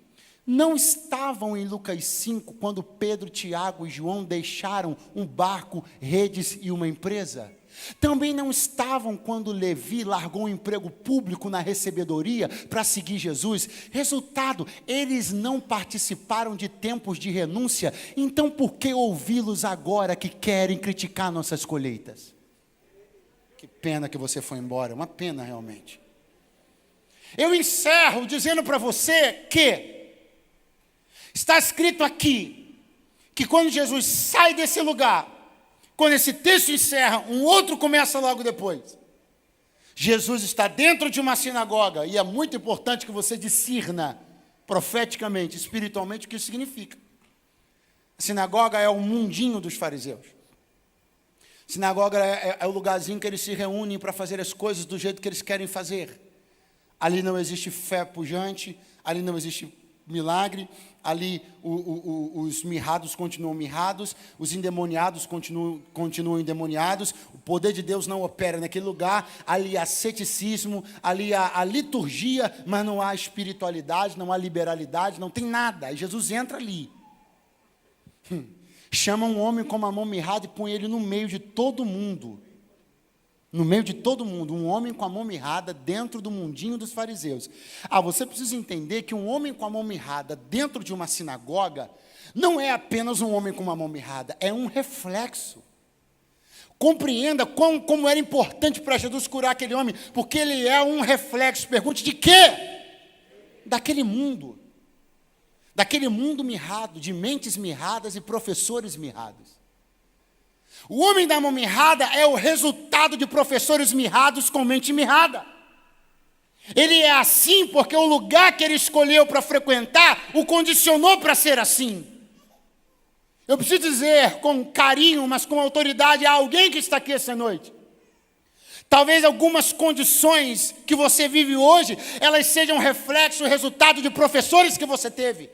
não estavam em Lucas 5, quando Pedro, Tiago e João deixaram um barco, redes e uma empresa. Também não estavam quando Levi largou um emprego público na recebedoria para seguir Jesus. Resultado, eles não participaram de tempos de renúncia. Então por que ouvi-los agora que querem criticar nossas colheitas? Que pena que você foi embora, uma pena realmente. Eu encerro dizendo para você que está escrito aqui, que quando Jesus sai desse lugar, quando esse texto encerra, um outro começa logo depois. Jesus está dentro de uma sinagoga, e é muito importante que você discirna profeticamente, espiritualmente, o que isso significa. A sinagoga é o mundinho dos fariseus. A sinagoga é o lugarzinho que eles se reúnem para fazer as coisas do jeito que eles querem fazer. Ali não existe fé pujante, ali não existe milagre, ali os mirrados continuam mirrados, os endemoniados continuam endemoniados, o poder de Deus não opera naquele lugar, ali há ceticismo, ali há liturgia, mas não há espiritualidade, não há liberalidade, não tem nada. Aí Jesus entra ali, chama um homem com uma mão mirrada e põe ele no meio de todo mundo. No meio de todo mundo, um homem com a mão mirrada dentro do mundinho dos fariseus. Você precisa entender que um homem com a mão mirrada dentro de uma sinagoga não é apenas um homem com uma mão mirrada, é um reflexo. Compreenda como era importante para Jesus curar aquele homem, porque ele é um reflexo. Pergunte de quê? Daquele mundo mirrado, de mentes mirradas e professores mirrados. O homem da mão mirrada é o resultado de professores mirrados com mente mirrada. Ele é assim porque o lugar que ele escolheu para frequentar o condicionou para ser assim. Eu preciso dizer com carinho, mas com autoridade, a alguém que está aqui essa noite. Talvez algumas condições que você vive hoje, elas sejam reflexo, resultado de professores que você teve,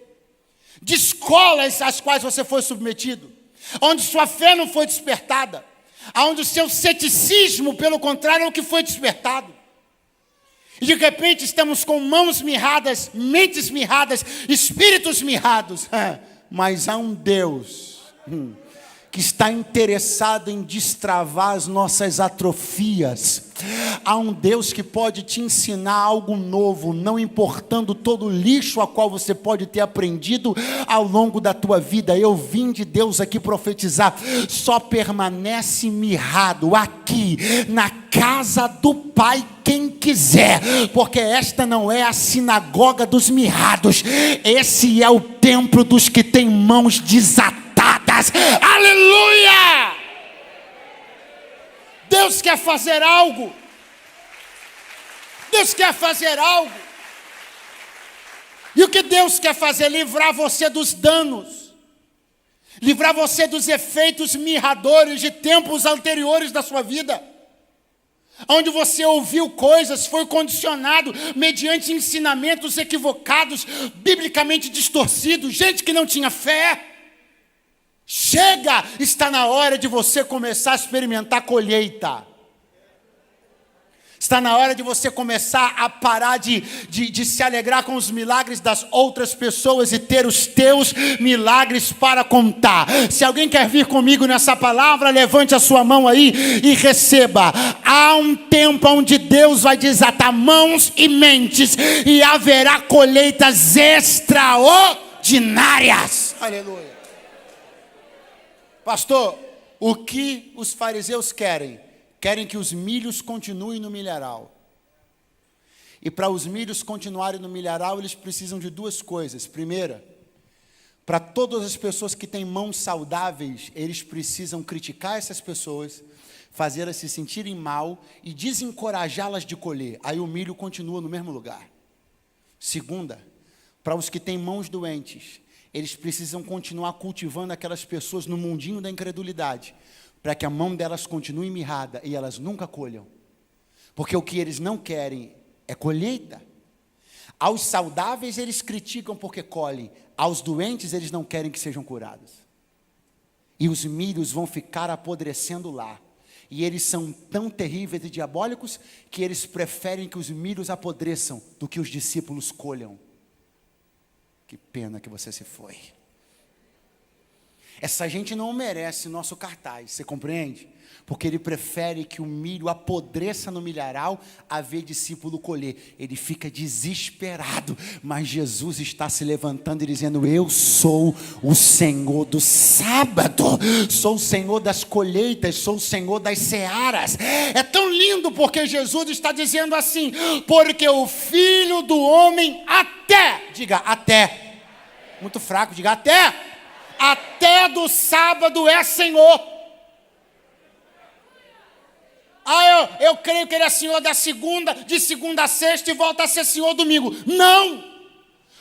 de escolas às quais você foi submetido, onde sua fé não foi despertada, onde o seu ceticismo, pelo contrário, é o que foi despertado. E de repente estamos com mãos mirradas, mentes mirradas, espíritos mirrados. Mas há um Deus que está interessado em destravar as nossas atrofias. Há um Deus que pode te ensinar algo novo, não importando todo o lixo a qual você pode ter aprendido ao longo da tua vida. Eu vim de Deus aqui profetizar. Só permanece mirrado aqui na casa do Pai quem quiser, porque esta não é a sinagoga dos mirrados, esse é o templo dos que têm mãos desatadas. Aleluia! Deus quer fazer algo. Deus quer fazer algo. E o que Deus quer fazer? Livrar você dos danos. Livrar você dos efeitos mirradores de tempos anteriores da sua vida. Onde você ouviu coisas, foi condicionado mediante ensinamentos equivocados, biblicamente distorcidos, gente que não tinha fé. Chega, está na hora de você começar a experimentar colheita. Está na hora de você começar a parar de se alegrar com os milagres das outras pessoas e ter os teus milagres para contar. Se alguém quer vir comigo nessa palavra, levante a sua mão aí e receba. Há um tempo onde Deus vai desatar mãos e mentes e haverá colheitas extraordinárias. Aleluia. Pastor, o que os fariseus querem? Querem que os milhos continuem no milharal. E para os milhos continuarem no milharal, eles precisam de duas coisas. Primeira, para todas as pessoas que têm mãos saudáveis, eles precisam criticar essas pessoas, fazê-las se sentirem mal e desencorajá-las de colher. Aí o milho continua no mesmo lugar. Segunda, para os que têm mãos doentes, eles precisam continuar cultivando aquelas pessoas no mundinho da incredulidade, para que a mão delas continue mirrada e elas nunca colham. Porque o que eles não querem é colheita. Aos saudáveis eles criticam porque colhem. Aos doentes eles não querem que sejam curados. E os milhos vão ficar apodrecendo lá. E eles são tão terríveis e diabólicos que eles preferem que os milhos apodreçam do que os discípulos colham. Que pena que você se foi. Essa gente não merece nosso cartaz, você compreende? Porque ele prefere que o milho apodreça no milharal a ver discípulo colher. Ele fica desesperado, mas Jesus está se levantando e dizendo: eu sou o Senhor do sábado, sou o Senhor das colheitas, sou o Senhor das searas. É tão lindo porque Jesus está dizendo assim: porque o Filho do Homem diga até, muito fraco, diga até do sábado é Senhor. Eu creio que Ele é Senhor da segunda, de segunda a sexta e volta a ser Senhor domingo. Não!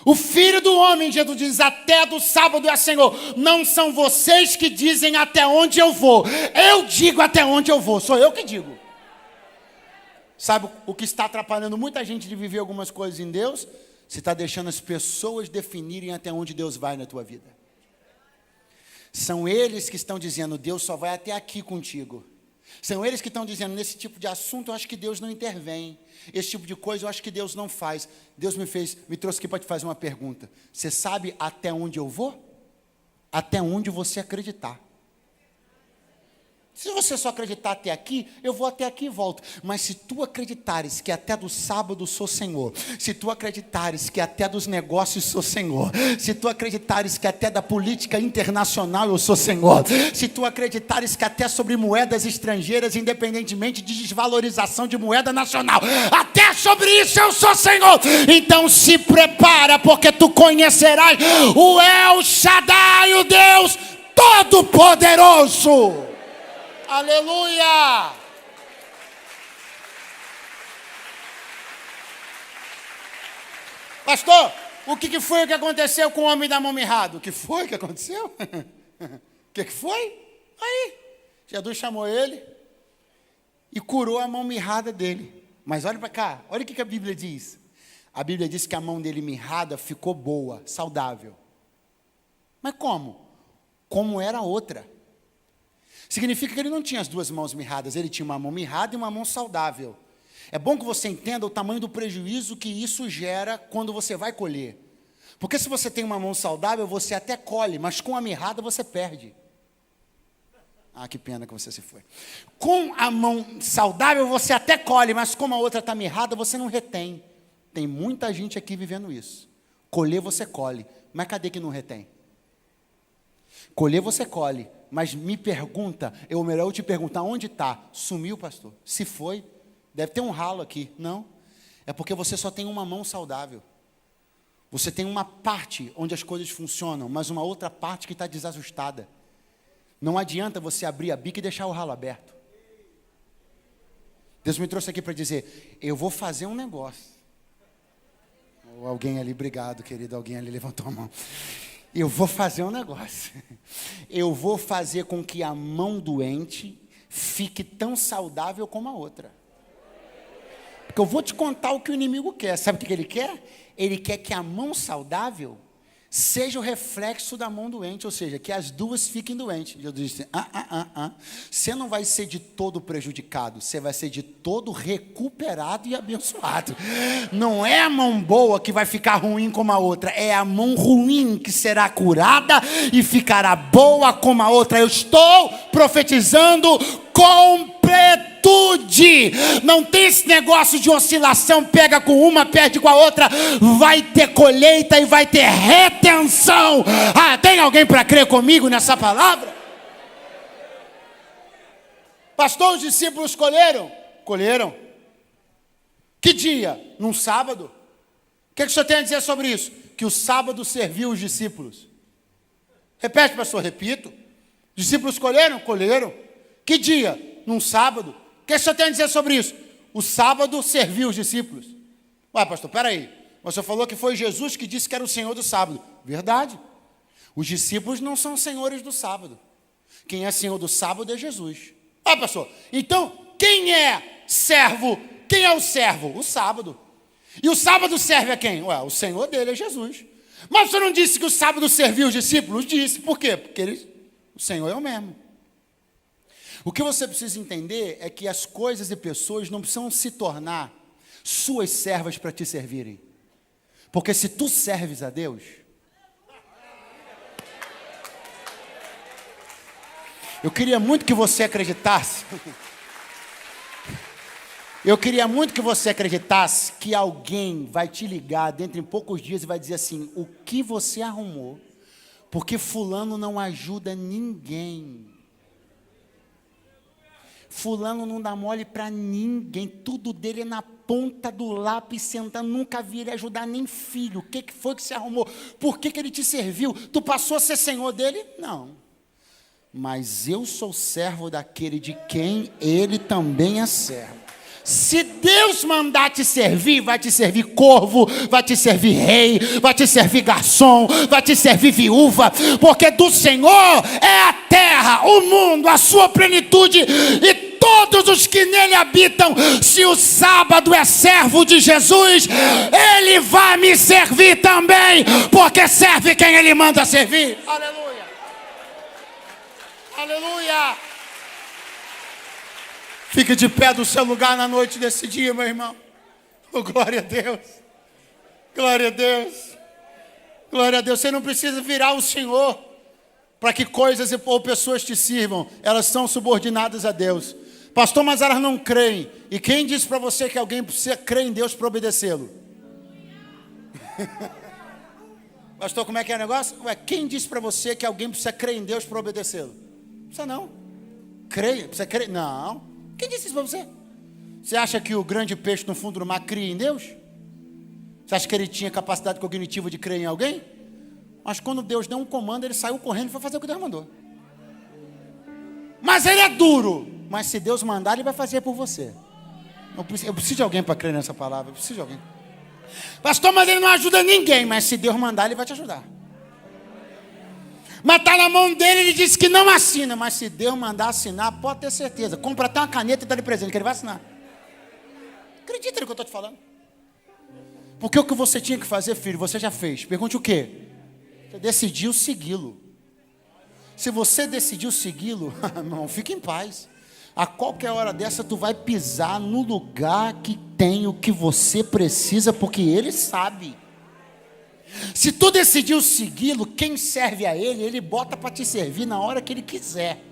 O Filho do Homem, Jesus diz, até do sábado é Senhor. Não são vocês que dizem até onde eu vou. Eu digo até onde eu vou, sou eu que digo. Sabe o que está atrapalhando muita gente de viver algumas coisas em Deus? Você está deixando as pessoas definirem até onde Deus vai na tua vida. São eles que estão dizendo: Deus só vai até aqui contigo. São eles que estão dizendo: nesse tipo de assunto eu acho que Deus não intervém. Esse tipo de coisa eu acho que Deus não faz. Deus me trouxe aqui para te fazer uma pergunta. Você sabe até onde eu vou? Até onde você acreditar. Se você só acreditar até aqui, eu vou até aqui e volto. Mas se tu acreditares que até do sábado sou Senhor, se tu acreditares que até dos negócios sou Senhor, se tu acreditares que até da política internacional eu sou Senhor, se tu acreditares que até sobre moedas estrangeiras, independentemente de desvalorização de moeda nacional, até sobre isso eu sou Senhor, então se prepara, porque tu conhecerás o El Shaddai, o Deus Todo-Poderoso. Aleluia! Pastor, o que foi que aconteceu com o homem da mão mirrada? O que foi que aconteceu? O que foi? Aí, Jesus chamou ele e curou a mão mirrada dele. Mas olha para cá, olha o que a Bíblia diz. A Bíblia diz que a mão dele mirrada ficou boa, saudável. Mas como? Como era a outra. Significa que ele não tinha as duas mãos mirradas, ele tinha uma mão mirrada e uma mão saudável. É bom que você entenda o tamanho do prejuízo que isso gera quando você vai colher. Porque se você tem uma mão saudável, você até colhe, mas com a mirrada você perde. Ah, que pena que você se foi. Com a mão saudável você até colhe, mas como a outra está mirrada, você não retém. Tem muita gente aqui vivendo isso. Colher você colhe, mas cadê que não retém? Colher você colhe. Mas me pergunta, ou melhor, eu te perguntar, onde está? Sumiu, pastor? Se foi, deve ter um ralo aqui. Não, é porque você só tem uma mão saudável. Você tem uma parte onde as coisas funcionam, mas uma outra parte que está desajustada. Não adianta você abrir a bica e deixar o ralo aberto. Deus me trouxe aqui para dizer: eu vou fazer um negócio. Alguém ali, obrigado, querido, alguém ali levantou a mão. Eu vou fazer um negócio. Eu vou fazer com que a mão doente fique tão saudável como a outra. Porque eu vou te contar o que o inimigo quer. Sabe o que ele quer? Ele quer que a mão saudável seja o reflexo da mão doente, ou seja, que as duas fiquem doentes. Eu disse, você não vai ser de todo prejudicado, você vai ser de todo recuperado e abençoado. Não é a mão boa que vai ficar ruim como a outra, é a mão ruim que será curada e ficará boa como a outra. Eu estou profetizando completude. Não tem esse negócio de oscilação, pega com uma, perde com a outra. Vai ter colheita e vai ter retenção. Tem alguém para crer comigo nessa palavra? Pastor, os discípulos colheram? Colheram. Que dia? Num sábado. O que o senhor tem a dizer sobre isso? Que o sábado serviu os discípulos. Repete, pastor, repito. Os discípulos colheram? Colheram. Que dia? Num sábado. O que o senhor tem a dizer sobre isso? O sábado serviu os discípulos. Ué, pastor, peraí. Você falou que foi Jesus que disse que era o Senhor do sábado. Verdade. Os discípulos não são senhores do sábado. Quem é Senhor do sábado é Jesus. Ah, pastor, então quem é servo? Quem é o servo? O sábado. E o sábado serve a quem? Ué, o Senhor dele é Jesus. Mas você não disse que o sábado serviu os discípulos? Disse. Por quê? Porque o Senhor é o mesmo. O que você precisa entender é que as coisas e pessoas não precisam se tornar suas servas para te servirem. Porque se tu serves a Deus, eu queria muito que você acreditasse. Eu queria muito que você acreditasse que alguém vai te ligar dentro de poucos dias e vai dizer assim: o que você arrumou? Porque fulano não ajuda ninguém. Fulano não dá mole para ninguém, tudo dele é na ponta do lápis, sentando, nunca vi ele ajudar nem filho. O que foi que você arrumou? Por que ele te serviu? Tu passou a ser senhor dele? Não. Mas eu sou servo daquele de quem ele também é servo. Se Deus mandar te servir, vai te servir corvo, vai te servir rei, vai te servir garçom, vai te servir viúva, porque do Senhor é a terra, o mundo, a sua plenitude e todos os que nele habitam. Se o sábado é servo de Jesus, ele vai me servir também, porque serve quem ele manda servir. Aleluia! Aleluia! Fique de pé do seu lugar na noite desse dia, meu irmão. Oh, glória a Deus. Glória a Deus. Glória a Deus. Você não precisa virar o Senhor para que coisas ou pessoas te sirvam. Elas são subordinadas a Deus. Pastor, mas elas não creem. E quem disse para você que alguém precisa crer em Deus para obedecê-lo? Pastor, como é que é o negócio? Ué, quem disse para você que alguém precisa crer em Deus para obedecê-lo? Precisa não. Creia, precisa crer. Não. Quem disse isso para você? Você acha que o grande peixe no fundo do mar cria em Deus? Você acha que ele tinha capacidade cognitiva de crer em alguém? Mas quando Deus deu um comando, ele saiu correndo e foi fazer o que Deus mandou. Mas ele é duro. Mas se Deus mandar, ele vai fazer por você. Eu preciso de alguém para crer nessa palavra. Eu preciso de alguém. Pastor, mas ele não ajuda ninguém. Mas se Deus mandar, ele vai te ajudar. Mas está na mão dele, ele disse que não assina. Mas se Deus mandar assinar, pode ter certeza. Compra até uma caneta e dá de presente, que ele vai assinar. Acredita no que eu estou te falando? Porque o que você tinha que fazer, filho, você já fez. Pergunte o quê? Você decidiu segui-lo. Se você decidiu segui-lo, irmão, fica em paz. A qualquer hora dessa, tu vai pisar no lugar que tem o que você precisa, porque ele sabe. Se tu decidiu segui-lo, quem serve a ele, ele bota para te servir na hora que ele quiser.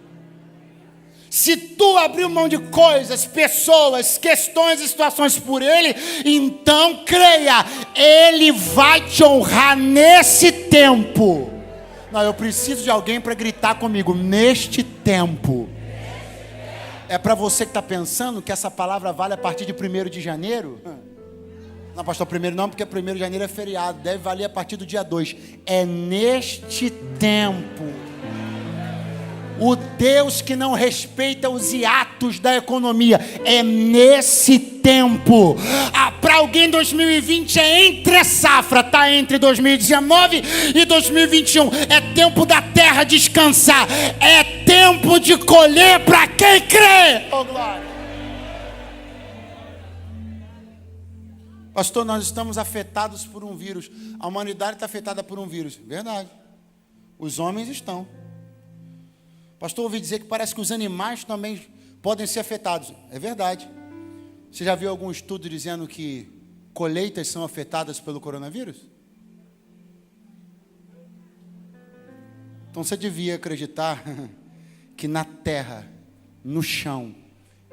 Se tu abrir mão de coisas, pessoas, questões e situações por ele, então creia, ele vai te honrar nesse tempo. Não, eu preciso de alguém para gritar comigo, neste tempo. É para você que está pensando que essa palavra vale a partir de 1º de janeiro? Não, pastor, primeiro não, porque 1º de janeiro é feriado. Deve valer a partir do dia 2. É neste tempo. O Deus que não respeita os hiatos da economia. É nesse tempo. Para para alguém 2020 é entre safra, está entre 2019 e 2021. É tempo da terra descansar. É tempo de colher para quem crê. Oh, glória. Pastor, nós estamos afetados por um vírus. A humanidade está afetada por um vírus. Verdade. Os homens estão. Pastor, ouvi dizer que parece que os animais também podem ser afetados. É verdade. Você já viu algum estudo dizendo que colheitas são afetadas pelo coronavírus? Então você devia acreditar que na terra, no chão,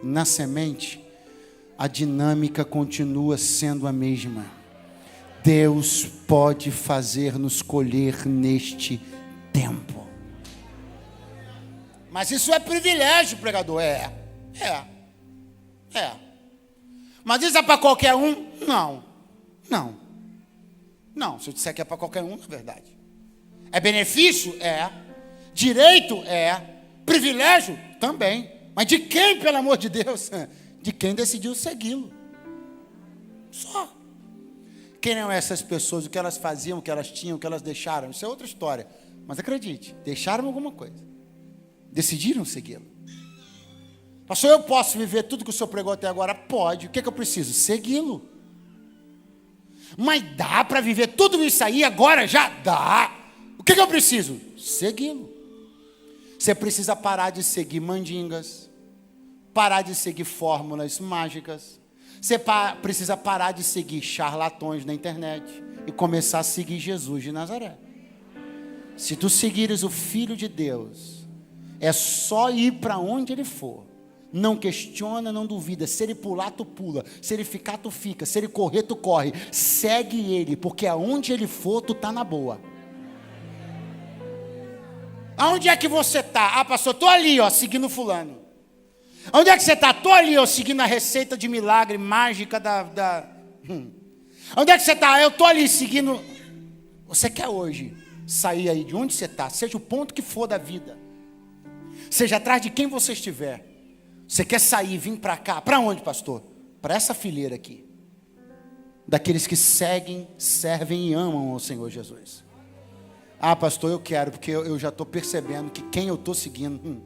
na semente, a dinâmica continua sendo a mesma. Deus pode fazer-nos colher neste tempo. Mas isso é privilégio, pregador. É. Mas isso é para qualquer um? Não, se eu disser que é para qualquer um, é verdade. É benefício? É. Direito? É. Privilégio? Também. Mas de quem, pelo amor de Deus? De quem decidiu segui-lo. Só. Quem eram essas pessoas, o que elas faziam, o que elas tinham, o que elas deixaram? Isso é outra história. Mas acredite, deixaram alguma coisa. Decidiram segui-lo. Pastor, eu posso viver tudo que o senhor pregou até agora? Pode. O que eu preciso? Segui-lo. Mas dá para viver tudo isso aí agora? Já dá. O que eu preciso? Segui-lo. Você precisa parar de seguir mandingas, parar de seguir fórmulas mágicas. Você precisa parar de seguir charlatões na internet e começar a seguir Jesus de Nazaré. Se tu seguires o Filho de Deus, é só ir para onde ele for. Não questiona, não duvida. Se ele pular, tu pula. Se ele ficar, tu fica. Se ele correr, tu corre. Segue ele, porque aonde ele for, tu tá na boa. Aonde é que você está? Ah, pastor, estou ali, ó, seguindo fulano. Onde é que você está? Estou ali, ó, seguindo a receita de milagre mágica Onde é que você está? Eu estou ali, seguindo. Você quer hoje sair aí de onde você está, seja o ponto que for da vida, seja atrás de quem você estiver. Você quer sair, vir para cá. Para onde, pastor? Para essa fileira aqui. Daqueles que seguem, servem e amam ao Senhor Jesus. Ah, pastor, eu quero, porque eu já estou percebendo que quem eu estou seguindo,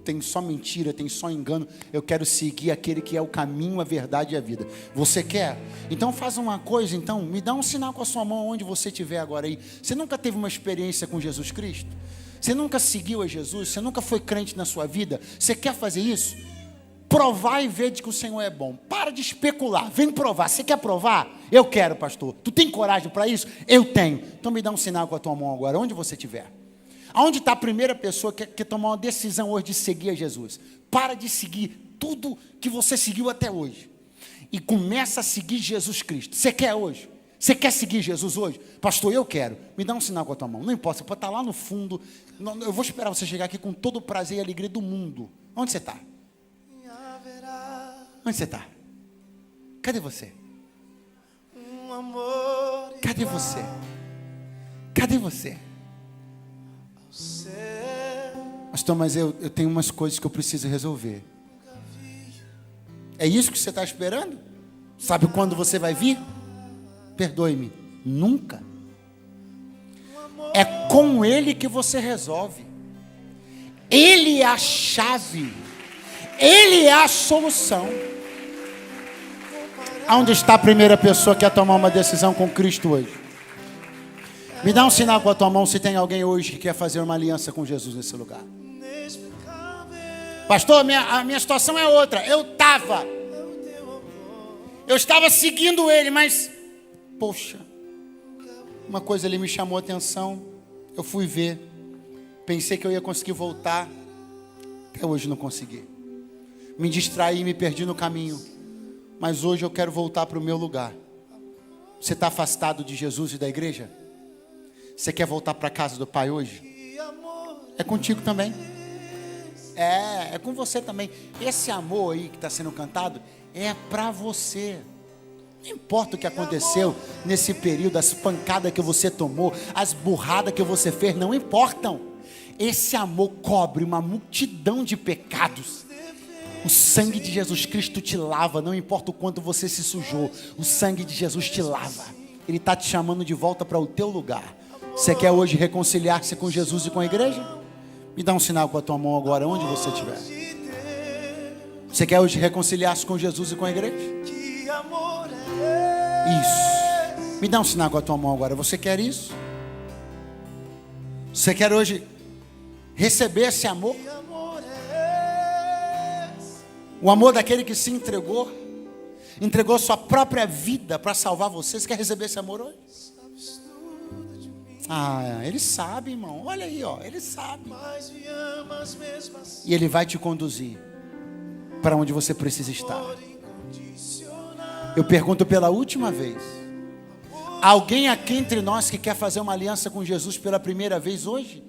tem só mentira, tem só engano. Eu quero seguir aquele que é o caminho, a verdade e a vida. Você quer? Então faz uma coisa, então, me dá um sinal com a sua mão onde você estiver agora aí. Você nunca teve uma experiência com Jesus Cristo? Você nunca seguiu a Jesus? Você nunca foi crente na sua vida? Você quer fazer isso? Provar e ver de que o Senhor é bom. Para de especular, vem provar. Você quer provar? Eu quero, pastor. Tu tem coragem para isso? Eu tenho. Então me dá um sinal com a tua mão agora, onde você estiver. Aonde está a primeira pessoa que quer tomar uma decisão hoje de seguir a Jesus? Para de seguir tudo que você seguiu até hoje. E começa a seguir Jesus Cristo. Você quer hoje? Você quer seguir Jesus hoje? Pastor, eu quero. Me dá um sinal com a tua mão. Não importa, você pode estar lá no fundo. Eu vou esperar você chegar aqui com todo o prazer e alegria do mundo. Onde você está? Onde você está? Cadê você? Cadê você? Cadê você? Pastor, mas eu tenho umas coisas que eu preciso resolver. É isso que você está esperando? Sabe quando você vai vir? Perdoe-me, nunca. É com Ele que você resolve. Ele é a chave. Ele é a solução. Aonde está a primeira pessoa que quer tomar uma decisão com Cristo hoje? Me dá um sinal com a tua mão se tem alguém hoje que quer fazer uma aliança com Jesus nesse lugar. Pastor, a minha situação é outra. Eu estava seguindo Ele, mas poxa, uma coisa ali me chamou a atenção. Eu fui ver, pensei que eu ia conseguir voltar. Até hoje não consegui. Me distraí, me perdi no caminho. Mas hoje eu quero voltar para o meu lugar. Você está afastado de Jesus e da igreja? Você quer voltar para a casa do Pai hoje? É contigo também. É com você também. Esse amor aí que está sendo cantado é para você. Não importa o que aconteceu nesse período, as pancadas que você tomou, as burradas que você fez, não importam. Esse amor cobre uma multidão de pecados. O sangue de Jesus Cristo te lava, não importa o quanto você se sujou, o sangue de Jesus te lava. Ele está te chamando de volta para o teu lugar. Você quer hoje reconciliar-se com Jesus e com a igreja? Me dá um sinal com a tua mão agora, onde você estiver. Você quer hoje reconciliar-se com Jesus e com a igreja? Isso. Me dá um sinal com a tua mão agora. Você quer isso? Você quer hoje receber esse amor? O amor daquele que se entregou sua própria vida para salvar você. Você quer receber esse amor hoje? Ele sabe, irmão. Olha aí, ó. Ele sabe. E ele vai te conduzir para onde você precisa estar. Eu pergunto pela última vez: alguém aqui entre nós que quer fazer uma aliança com Jesus pela primeira vez hoje?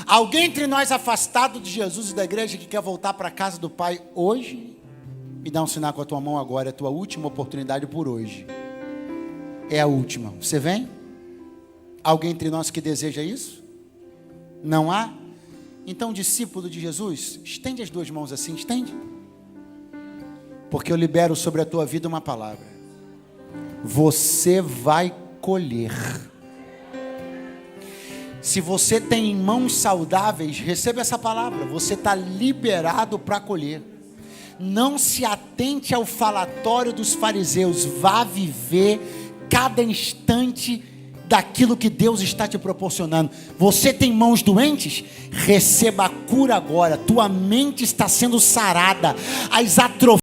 Alguém entre nós afastado de Jesus e da igreja que quer voltar para a casa do Pai hoje? Me dá um sinal com a tua mão agora. É a tua última oportunidade por hoje. É a última. Você vem? Alguém entre nós que deseja isso? Não há? Então, discípulo de Jesus, estende as duas mãos assim, estende. Porque eu libero sobre a tua vida uma palavra. Você vai colher. Se você tem mãos saudáveis, receba essa palavra. Você está liberado para colher. Não se atente ao falatório dos fariseus. Vá viver cada instante daquilo que Deus está te proporcionando. Você tem mãos doentes? Receba a cura agora. Tua mente está sendo sarada. As atrofias